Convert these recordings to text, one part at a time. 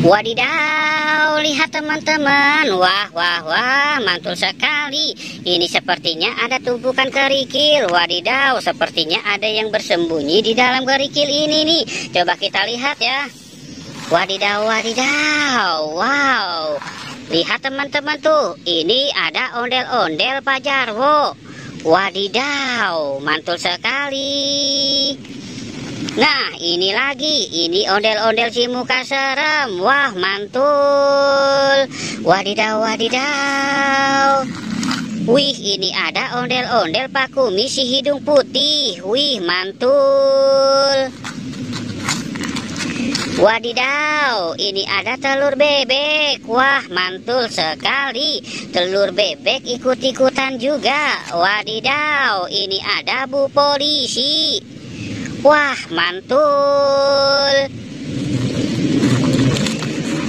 Wadidaw, lihat teman-teman. Wah, wah, wah, mantul sekali. Ini sepertinya ada tumpukan kerikil. Wadidaw, sepertinya ada yang bersembunyi di dalam kerikil ini nih. Coba kita lihat ya. Wadidaw, wadidaw. Wow. Lihat teman-teman tuh. Ini ada ondel-ondel Pak Jarwo. Wadidaw, mantul sekali. Nah, ini lagi, ini ondel-ondel si muka serem. Wah, mantul. Wadidaw, wadidaw. Wih, ini ada ondel-ondel Pak Kumis si hidung putih. Wih, mantul. Wadidaw, ini ada telur bebek. Wah, mantul sekali. Telur bebek ikut-ikutan juga. Wadidaw, ini ada Bu Polisi. Wah, mantul.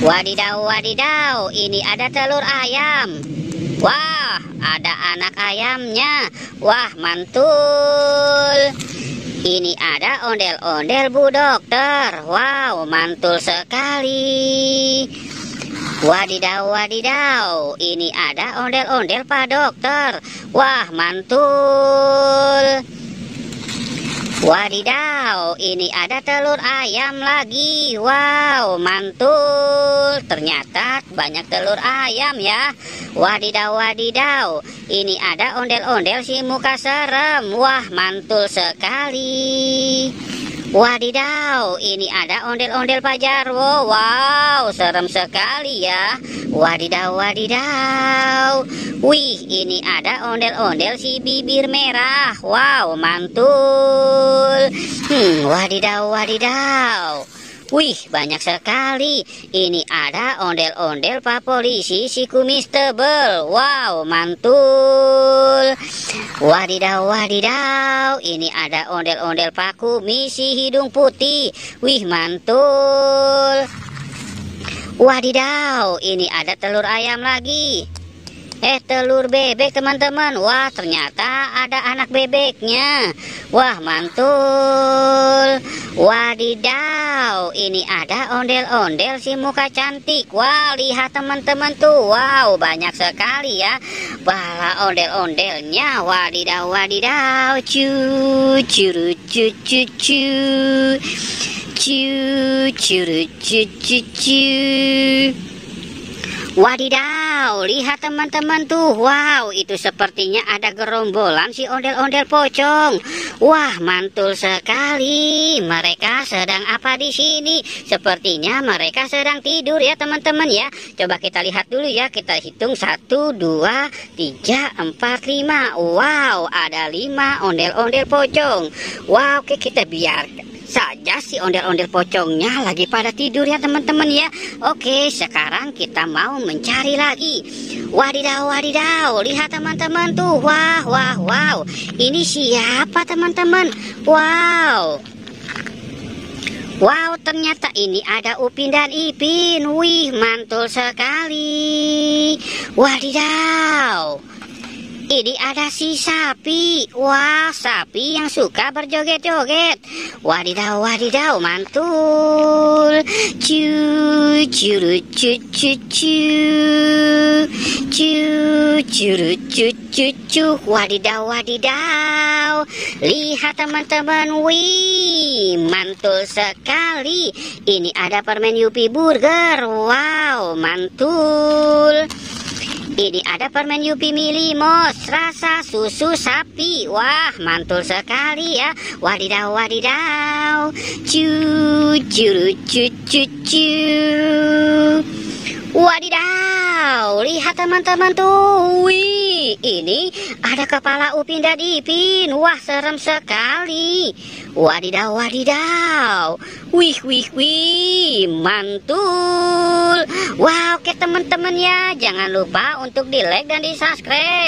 Wadidaw, wadidaw, ini ada telur ayam. Wah, ada anak ayamnya. Wah, mantul. Ini ada ondel-ondel Bu Dokter. Wow, mantul sekali. Wadidaw, wadidaw, ini ada ondel-ondel Pak Dokter. Wah, mantul. Wadidaw, ini ada telur ayam lagi. Wow, mantul. Ternyata banyak telur ayam ya. Wadidaw, wadidaw, ini ada ondel-ondel si muka serem. Wah, mantul sekali. Wadidaw, ini ada ondel-ondel Pak Jarwo. Wow, serem sekali ya. Wadidaw, wadidaw. Wih, ini ada ondel-ondel si bibir merah. Wow, mantul. Wadidaw, wadidaw. Wih, banyak sekali. Ini ada ondel-ondel Pak Polisi si kumis tebel. Wow, mantul. Wadidaw, wadidaw. Ini ada ondel-ondel Pak Kumis si hidung putih. Wih, mantul. Wadidaw, ini ada telur ayam lagi. Telur bebek teman-teman. Wah, ternyata ada anak bebeknya. Wah, mantul. Wadidaw, ini ada ondel-ondel si muka cantik. Wah, lihat teman-teman tuh. Wow, banyak sekali ya bala ondel-ondelnya. Wadidaw, wadidaw. Cu curu cu cu cu. Cu curu cu cu cu. Wadidaw, lihat teman-teman tuh. Wow, itu sepertinya ada gerombolan si ondel-ondel pocong. Wah, mantul sekali. Mereka sedang apa di sini? Sepertinya mereka sedang tidur ya teman-teman ya. Coba kita lihat dulu ya. Kita hitung 1, 2, 3, 4, 5. Wow, ada 5 ondel-ondel pocong. Wow, oke, kita biarkan saja si ondel-ondel pocongnya lagi pada tidur ya teman-teman ya. Oke, sekarang kita mau mencari lagi. Wadidaw, wadidaw, lihat teman-teman tuh. Wah, wah, wow. Ini siapa teman-teman? Wow. Wow, ternyata ini ada Upin dan Ipin. Wih, mantul sekali. Wadidaw. Ini ada si sapi. Wah, sapi yang suka berjoget-joget. Wadidaw, wadidaw, mantul. Cu curu cu cu cu. Cu curu cu cu cu. Wadidaw, wadidaw. Lihat teman-teman. Wih, mantul sekali. Ini ada permen Yupi Burger. Wow, mantul. Ini ada permen Yupi Milimos rasa susu sapi. Wah, mantul sekali ya. Wadidaw, wadidaw. Cu curu cu cu cu. Wadidaw, lihat teman-teman tuh. Wih, ini ada kepala Upin dan Ipin. Wah, serem sekali. Wadidaw, wadidaw. Wih, wih, wih, mantul. Wow, oke teman-teman ya. Jangan lupa untuk di like dan di subscribe.